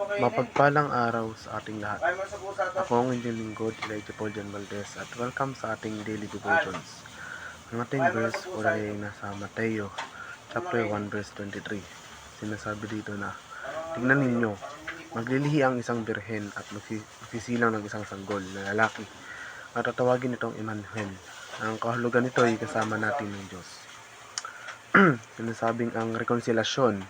Mapagpalang araw sa ating lahat. Ako ang inyong lingkod, Elijah Paul John Valdez, at welcome sa ating daily devotions. Ang ating verse for the day ay nasa Mateo, chapter 1, verse 23. Sinasabi dito na, tignan ninyo, maglilihi ang isang birhen at magsisilang ng isang sanggol na lalaki. At tatawagin itong Emmanuel. Ang kahulugan nito ay kasama natin ng Diyos. Sinasabing ang rekonsilasyon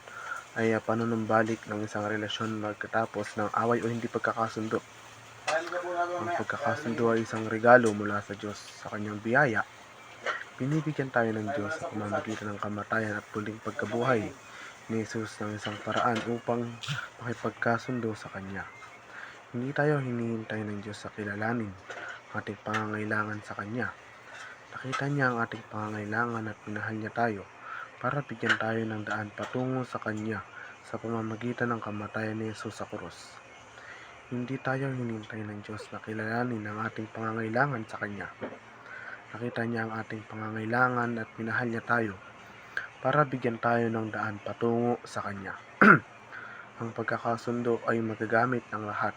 ay panunumbalik ng isang relasyon magkatapos ng away o hindi pagkakasundo. Ang pagkakasundo ay isang regalo mula sa Diyos sa kanyang biyaya. Binibigyan tayo ng Diyos sa pamamagitan ng kamatayan at muling pagkabuhay ni Jesus ng isang paraan upang makipagkasundo sa Kanya. Hindi tayo hinihintay ng Diyos sa kilalanin ang ating pangangailangan sa Kanya. Nakita niya ang ating pangangailangan at minahal niya tayo para bigyan tayo ng daan patungo sa Kanya sa pamamagitan ng kamatayan ni Jesus sa krus. Hindi tayo hinintay ng Diyos na kilalanin ang ating pangangailangan sa Kanya. Nakita niya ang ating pangangailangan at minahal niya tayo para bigyan tayo ng daan patungo sa Kanya. Ang pagkakasundo ay magagamit ng lahat.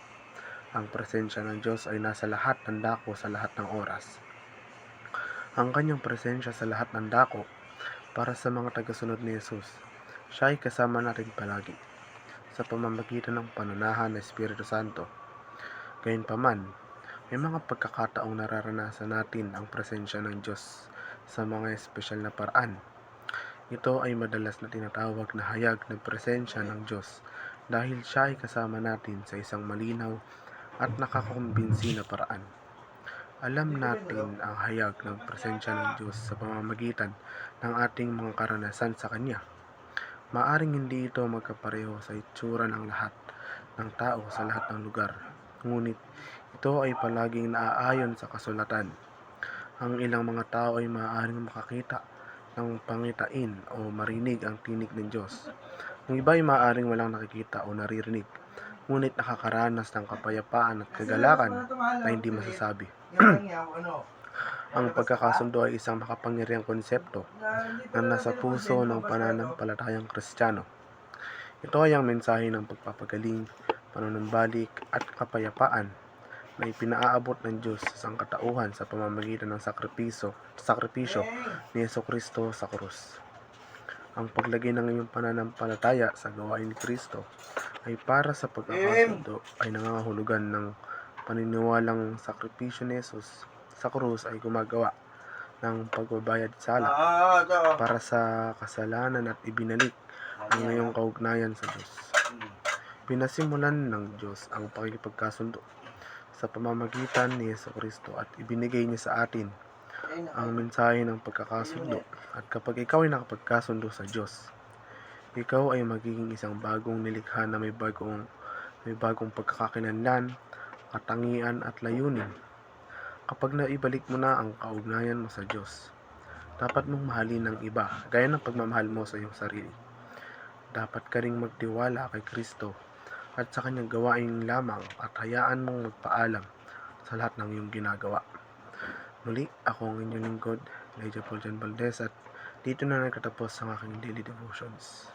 Ang presensya ng Diyos ay nasa lahat ng dako sa lahat ng oras. Ang Kanyang presensya sa lahat ng dako para sa mga tagasunod ni Jesus. Siya ay kasama natin palagi sa pamamagitan ng panunahan ng Espiritu Santo. Gayunpaman, may mga pagkakataong nararanasan natin ang presensya ng Diyos sa mga espesyal na paraan. Ito ay madalas na tinatawag na hayag ng presensya ng Diyos dahil siya ay kasama natin sa isang malinaw at nakakakumbinsi na paraan. Alam natin ang hayag ng presensya ng Diyos sa pamamagitan ng ating mga karanasan sa Kanya. Maaring hindi ito magkapareho sa itsura ng lahat ng tao sa lahat ng lugar, ngunit ito ay palaging naaayon sa kasulatan. Ang ilang mga tao ay maaaring makakita ng pangitain o marinig ang tinig ng Diyos. Ang iba ay maaaring walang nakikita o naririnig, ngunit nakakaranas ng kapayapaan at kagalakan na hindi masasabi. Ang pagkakasundo ay isang makapangyarihang konsepto na nasa puso ng pananampalatayang Kristiyano. Ito ay ang mensahe ng pagpapagaling, panunumbalik at kapayapaan na ipinaaabot ng Diyos sa sangkatauhan sa pamamagitan ng sakripisyo ni Jesucristo sa krus. Ang paglagay ng iyong pananampalataya sa gawain ni Kristo ay para sa pagkakasundo ay nangangahulugan ng paniniwalang sakripisyo ni Jesus sa krus ay gumagawa ng pagbabayad sala para sa kasalanan at ibinalik ang iyong kaugnayan sa Diyos. Pinasimulan ng Diyos ang pakikipagkasundo sa pamamagitan ni Jesucristo at ibinigay niya sa atin ang mensahe ng pagkakasundo. At kapag ikaw ay nakapagkasundo sa Diyos, ikaw ay magiging isang bagong nilikha na may bagong pagkakakilanlan, katangian at layunin. Kapag naibalik mo na ang kaugnayan mo sa Diyos, dapat mong mahalin ng iba gaya ng pagmamahal mo sa iyong sarili. Dapat ka ring magtiwala kay Kristo at sa kanyang gawain lamang at hayaan mong magpaalam sa lahat ng iyong ginagawa. Muli, ako ang inyong lingkod, Elijah Paul John Valdez, at dito na nagtatapos ang aking daily devotions.